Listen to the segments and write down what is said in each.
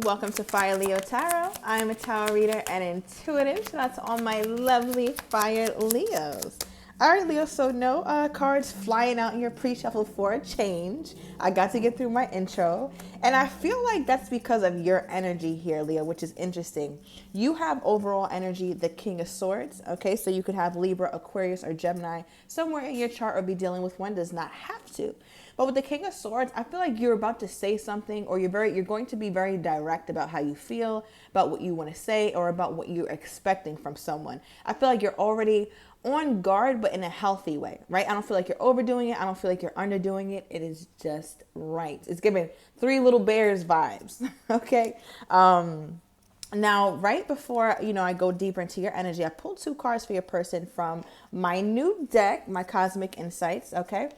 Welcome to Fire Leo Tarot. I am a tarot reader and intuitive. So that's all my lovely Fire Leos. All right, Leo, so no cards flying out in your pre-shuffle for a change. I got to get through my intro, and I feel like that's because of your energy here, Leo, which is interesting. You have overall energy, the King of Swords, okay? So you could have Libra, Aquarius, or Gemini somewhere in your chart or be dealing with one, does not have to. But with the King of Swords, I feel like you're about to say something, or you're going to be very direct about how you feel, about what you want to say, or about what you're expecting from someone. I feel like you're already on guard, but in a healthy way, right? I don't feel like you're overdoing it. I don't feel like you're underdoing it. It is just right. It's giving Three Little Bears vibes, okay? Now, right before, I go deeper into your energy, I pulled two cards for your person from my new deck, my Cosmic Insights, okay?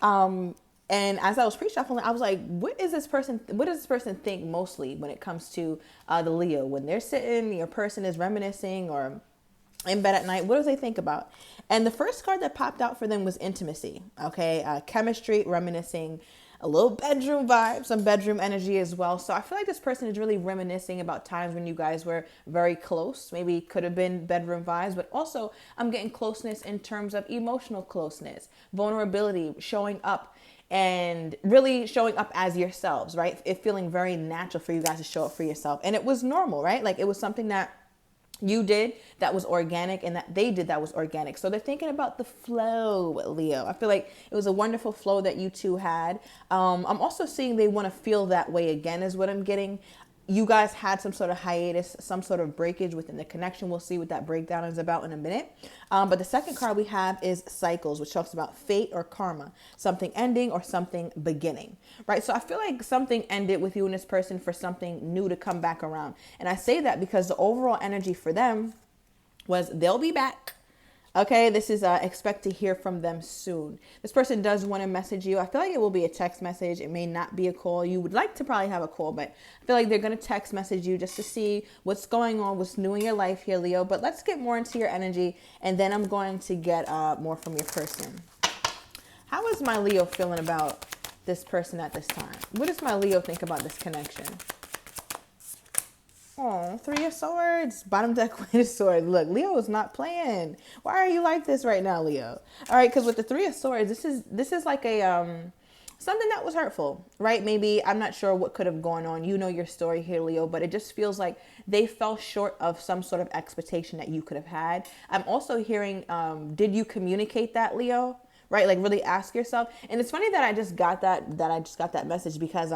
And as I was pre-shuffling, I was like, what does this person think mostly when it comes to the Leo? When they're sitting, your person is reminiscing or in bed at night, what do they think about? And the first card that popped out for them was intimacy, okay? Chemistry, reminiscing, a little bedroom vibe, some bedroom energy as well. So I feel like this person is really reminiscing about times when you guys were very close. Maybe could have been bedroom vibes, but also I'm getting closeness in terms of emotional closeness, vulnerability, showing up, and really showing up as yourselves, right? It feeling very natural for you guys to show up for yourself. And it was normal, right? Like it was something that you did that was organic and that they did that was organic. So they're thinking about the flow, Leo. I feel like it was a wonderful flow that you two had. I'm also seeing they want to feel that way again is what I'm getting. You guys had some sort of hiatus, some sort of breakage within the connection. We'll see what that breakdown is about in a minute. But the second card we have is Cycles, which talks about fate or karma, something ending or something beginning, right? So I feel like something ended with you and this person for something new to come back around. And I say that because the overall energy for them was they'll be back. Okay, this is expect to hear from them soon. This person does want to message you. I feel like it will be a text message. It may not be a call. You would like to probably have a call, but I feel like they're going to text message you just to see what's going on, what's new in your life here, Leo. But let's get more into your energy, and then I'm going to get more from your person. How is my Leo feeling about this person at this time? What does my Leo think about this connection? Oh, Three of Swords, bottom deck, Queen of Swords. Look, Leo is not playing. Why are you like this right now, Leo? All right, because with the Three of Swords, this is like a something that was hurtful, right? Maybe I'm not sure what could have gone on. You know your story here, Leo, but it just feels like they fell short of some sort of expectation that you could have had. I'm also hearing, did you communicate that, Leo? Right, like really ask yourself. And it's funny that I just got that message because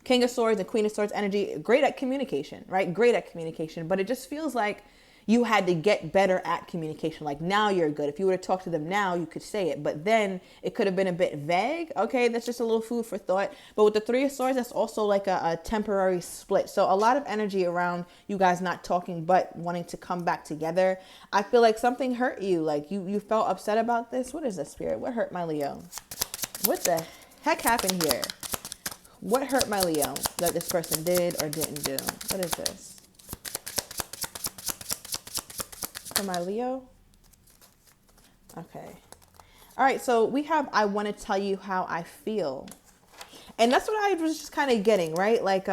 King of Swords and Queen of Swords energy, great at communication, right? Great at communication. But it just feels like you had to get better at communication. Like now you're good. If you were to talk to them now, you could say it. But then it could have been a bit vague. Okay, that's just a little food for thought. But with the Three of Swords, that's also like a temporary split. So a lot of energy around you guys not talking but wanting to come back together. I feel like something hurt you. Like you felt upset about this. What is this, Spirit? What hurt my Leo? What the heck happened here? What hurt my Leo that this person did or didn't do? What is this? For my Leo? Okay. All right, so we have I want to tell you how I feel. And that's what I was just kind of getting, right? Like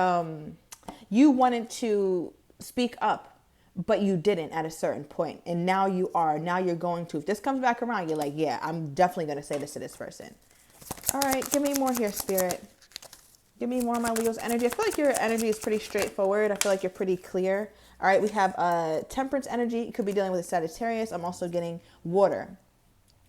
you wanted to speak up, but you didn't at a certain point. And now you are. Now you're going to. If this comes back around, you're like, yeah, I'm definitely going to say this to this person. All right, give me more here, Spirit. Give me more of my Leo's energy. I feel like your energy is pretty straightforward. I feel like you're pretty clear. All right, we have temperance energy. You could be dealing with a Sagittarius. I'm also getting water.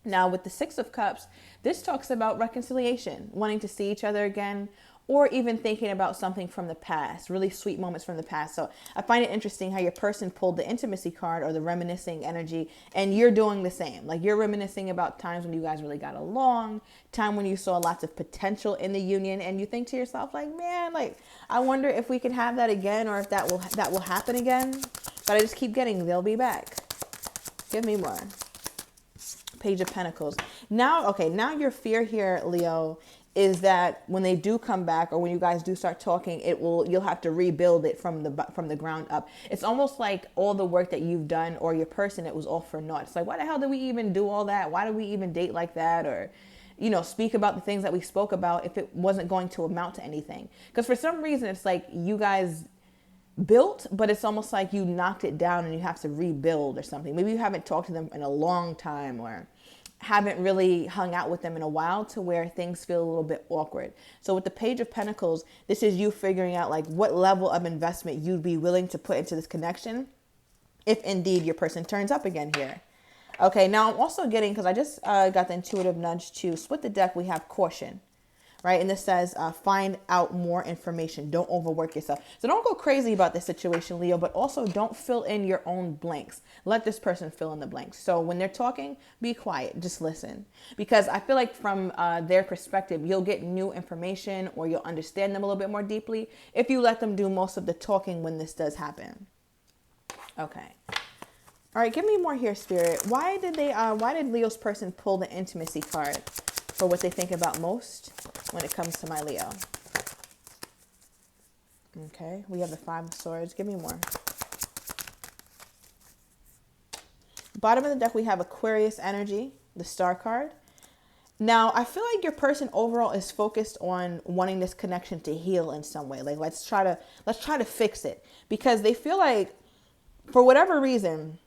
Now, with the Six of Cups, this talks about reconciliation, wanting to see each other again, or even thinking about something from the past, really sweet moments from the past. So I find it interesting how your person pulled the intimacy card or the reminiscing energy, and you're doing the same. Like you're reminiscing about times when you guys really got along, time when you saw lots of potential in the union, and you think to yourself, like, man, like I wonder if we can have that again, or if that will happen again. But I just keep getting, they'll be back. Give me more. Page of Pentacles. Now, okay, now your fear here, Leo, is that when they do come back or when you guys do start talking, you'll have to rebuild it from the ground up. It's almost like all the work that you've done or your person, it was all for naught. It's like, why the hell did we even do all that? Why did we even date like that? Or speak about the things that we spoke about if it wasn't going to amount to anything. Because for some reason, it's like you guys built, but it's almost like you knocked it down and you have to rebuild or something. Maybe you haven't talked to them in a long time, or haven't really hung out with them in a while, to where things feel a little bit awkward. So with the Page of Pentacles, this is you figuring out like what level of investment you'd be willing to put into this connection if indeed your person turns up again here. Okay, now I'm also getting, because I just got the intuitive nudge to split the deck, we have caution, right? And this says find out more information. Don't overwork yourself. So don't go crazy about this situation, Leo, but also don't fill in your own blanks. Let this person fill in the blanks. So when they're talking, be quiet. Just listen. Because I feel like from their perspective, you'll get new information, or you'll understand them a little bit more deeply if you let them do most of the talking when this does happen. Okay. All right, give me more here, Spirit. Why did Leo's person pull the intimacy card for what they think about most when it comes to my Leo? Okay, we have the Five of Swords. Give me more. Bottom of the deck, we have Aquarius energy, the Star card. Now, I feel like your person overall is focused on wanting this connection to heal in some way. Like, let's try to fix it, because they feel like, for whatever reason,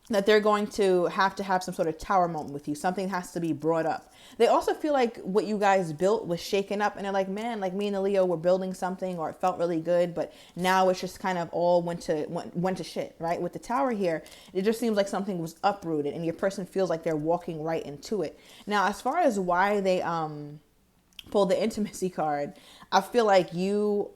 that they're going to have some sort of tower moment with you. Something has to be brought up. They also feel like what you guys built was shaken up, and they're like, man, like me and the Leo were building something, or it felt really good, but now it's just kind of all went to shit, right? With the Tower here, it just seems like something was uprooted, and your person feels like they're walking right into it. Now, as far as why they pulled the intimacy card, I feel like you,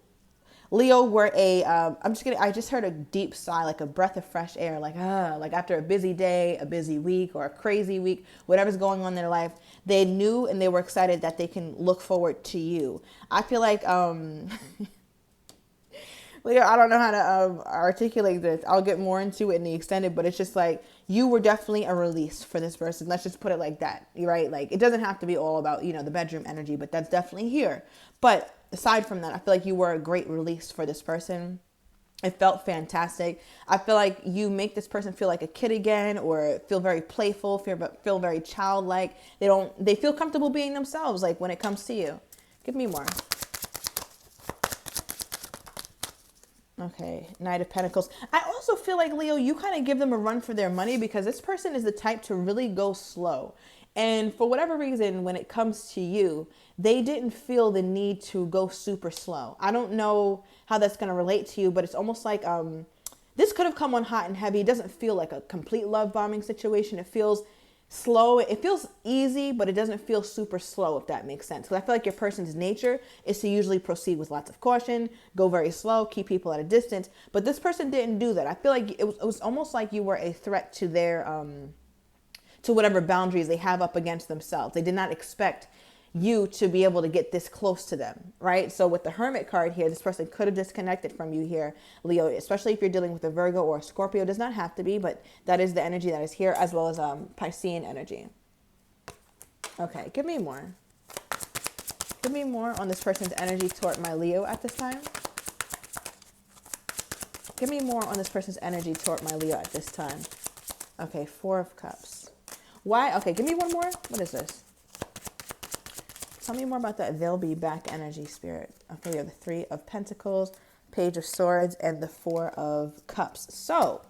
Leo, were I just heard a deep sigh, like a breath of fresh air, like after a busy day, a busy week, or a crazy week, whatever's going on in their life, they knew and they were excited that they can look forward to you. I feel like, Leo, I don't know how to articulate this. I'll get more into it in the extended, but it's just like you were definitely a release for this person. Let's just put it like that, right? Like, it doesn't have to be all about, the bedroom energy, but that's definitely here. But aside from that, I feel like you were a great release for this person. It felt fantastic. I feel like you make this person feel like a kid again, or feel very playful, feel very childlike. They feel comfortable being themselves, like when it comes to you. Give me more. Okay, Knight of Pentacles. I also feel like, Leo, you kind of give them a run for their money, because this person is the type to really go slow. And for whatever reason, when it comes to you, they didn't feel the need to go super slow. I don't know how that's going to relate to you, but it's almost like this could have come on hot and heavy. It doesn't feel like a complete love bombing situation. It feels slow. It feels easy, but it doesn't feel super slow, if that makes sense. Because I feel like your person's nature is to usually proceed with lots of caution, go very slow, keep people at a distance. But this person didn't do that. I feel like it was almost like you were a threat to their to whatever boundaries they have up against themselves. They did not expect you to be able to get this close to them, right? So with the Hermit card here, this person could have disconnected from you here, Leo, especially if you're dealing with a Virgo or a Scorpio. It does not have to be, but that is the energy that is here, as well as Piscean energy. Okay, give me more. Give me more on this person's energy toward my Leo at this time. Give me more on this person's energy toward my Leo at this time. Okay, Four of Cups. Why? Okay, give me one more. What is this? Tell me more about that they'll be back energy, Spirit. Okay, we have the Three of Pentacles, Page of Swords, and the Four of Cups. So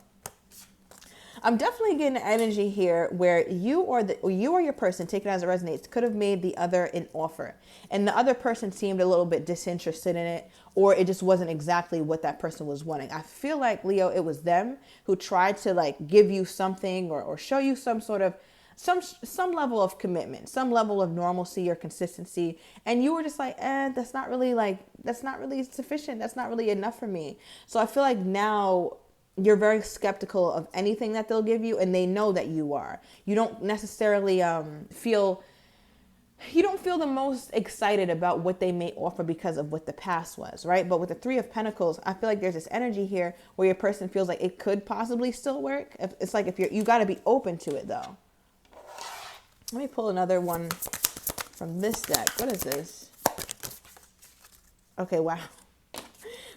I'm definitely getting an energy here where you or your person, take it as it resonates, could have made the other an offer, and the other person seemed a little bit disinterested in it, or it just wasn't exactly what that person was wanting. I feel like, Leo, it was them who tried to like give you something, or show you some sort of some level of commitment, some level of normalcy or consistency, and you were just like, that's not really sufficient. That's not really enough for me. So I feel like now you're very skeptical of anything that they'll give you, and they know that you are. You don't necessarily feel the most excited about what they may offer because of what the past was, right? But with the Three of Pentacles, I feel like there's this energy here where your person feels like it could possibly still work. It's like you got to be open to it, though. Let me pull another one from this deck. What is this? Okay, wow.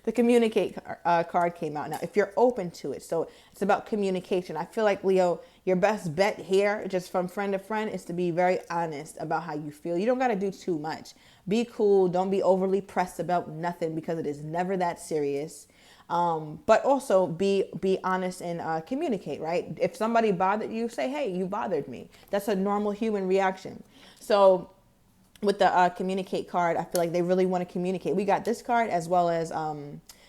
The communicate card came out. Now, if you're open to it, so it's about communication. I feel like, Leo, your best bet here, just from friend to friend, is to be very honest about how you feel. You don't got to do too much. Be cool. Don't be overly pressed about nothing because it is never that serious. But also be honest and communicate, right? If somebody bothered you, say, hey, you bothered me. That's a normal human reaction. So with the communicate card, I feel like they really want to communicate. We got this card as well as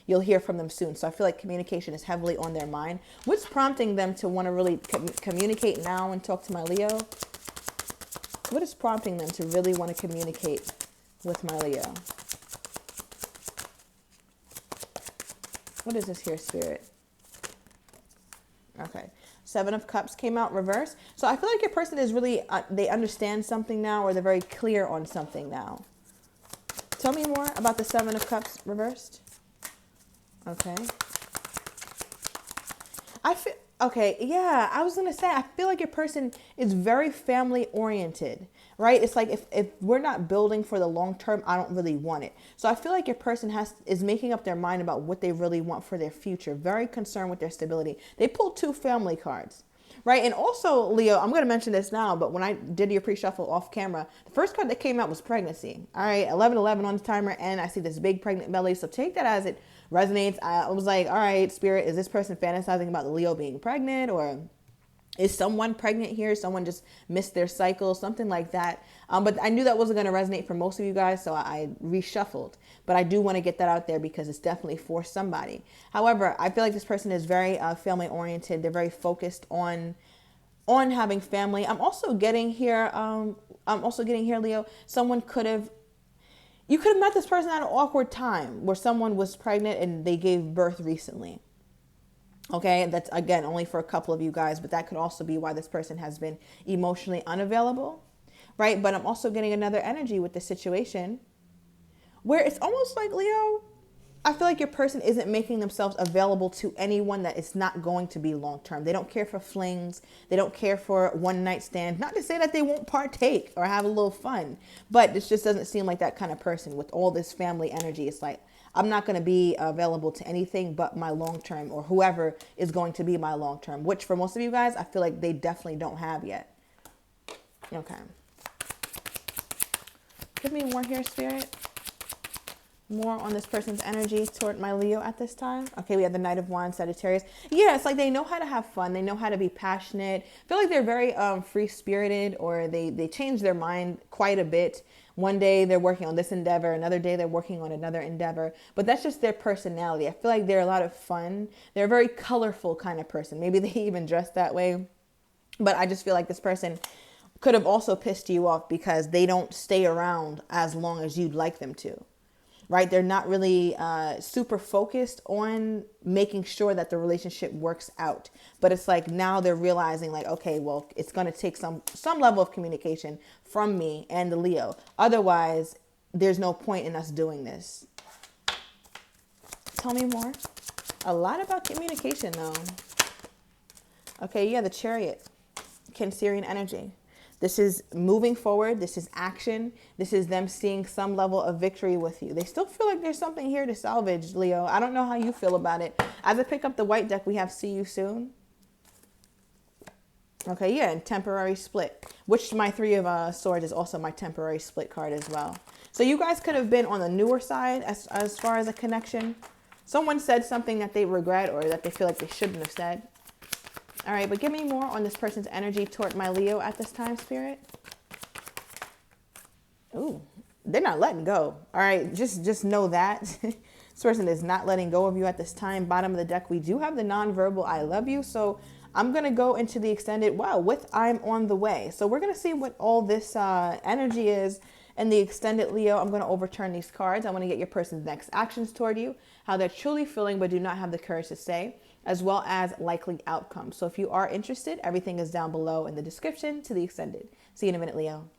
you'll hear from them soon. So I feel like communication is heavily on their mind. What's prompting them to want to really communicate now and talk to my Leo? What is prompting them to really want to communicate with my Leo? What is this here, Spirit? Okay. 7 of Cups came out reverse. So I feel like your person is really, they understand something now, or they're very clear on something now. Tell me more about the 7 of Cups reversed. Okay. Okay, yeah, I was going to say, I feel like your person is very family oriented, right? It's like if we're not building for the long term, I don't really want it. So I feel like your person is making up their mind about what they really want for their future. Very concerned with their stability. They pulled 2 family cards, right? And also, Leo, I'm going to mention this now, but when I did your pre-shuffle off camera, the first card that came out was pregnancy. All right, 1111 on the timer, and I see this big pregnant belly. So take that as it resonates. I was like, all right, Spirit, is this person fantasizing about the Leo being pregnant, or is someone pregnant here? Someone just missed their cycle, something like that. But I knew that wasn't going to resonate for most of you guys, so I reshuffled. But I do want to get that out there because it's definitely for somebody. However, I feel like this person is very family oriented. They're very focused on having family. I'm also getting here, Leo, you could have met this person at an awkward time where someone was pregnant and they gave birth recently. Okay, that's again only for a couple of you guys, but that could also be why this person has been emotionally unavailable, right? But I'm also getting another energy with this situation where it's almost like, Leo, I feel like your person isn't making themselves available to anyone that is not going to be long term. They don't care for flings. They don't care for one night stands. Not to say that they won't partake or have a little fun, but this just doesn't seem like that kind of person with all this family energy. It's like, I'm not going to be available to anything but my long term, or whoever is going to be my long term, which for most of you guys, I feel like they definitely don't have yet. Okay. Give me more here, Spirit. More on this person's energy toward my Leo at this time. Okay, we have the Knight of Wands, Sagittarius. Yeah, it's like they know how to have fun. They know how to be passionate. I feel like they're very free-spirited, or they change their mind quite a bit. One day they're working on this endeavor. Another day they're working on another endeavor. But that's just their personality. I feel like they're a lot of fun. They're a very colorful kind of person. Maybe they even dress that way. But I just feel like this person could have also pissed you off because they don't stay around as long as you'd like them to. Right? They're not really super focused on making sure that the relationship works out. But it's like now they're realizing like, okay, well, it's going to take some level of communication from me and the Leo. Otherwise, there's no point in us doing this. Tell me more. A lot about communication, though. Okay, yeah, the Chariot. Cancerian energy. This is moving forward. This is action. This is them seeing some level of victory with you. They still feel like there's something here to salvage, Leo. I don't know how you feel about it. As I pick up the white deck, we have See You Soon. Okay, yeah, and temporary split, which my 3 of Swords is also my temporary split card as well. So you guys could have been on the newer side as far as a connection. Someone said something that they regret or that they feel like they shouldn't have said. All right, but give me more on this person's energy toward my Leo at this time, Spirit. Ooh, they're not letting go. All right, just know that. This person is not letting go of you at this time. Bottom of the deck, we do have the nonverbal I love you. So I'm going to go into the extended, with I'm on the way. So we're going to see what all this energy is in the extended Leo. I'm going to overturn these cards. I want to get your person's next actions toward you, how they're truly feeling but do not have the courage to say, as well as likely outcomes. So if you are interested, everything is down below in the description to the extended. See you in a minute, Leo.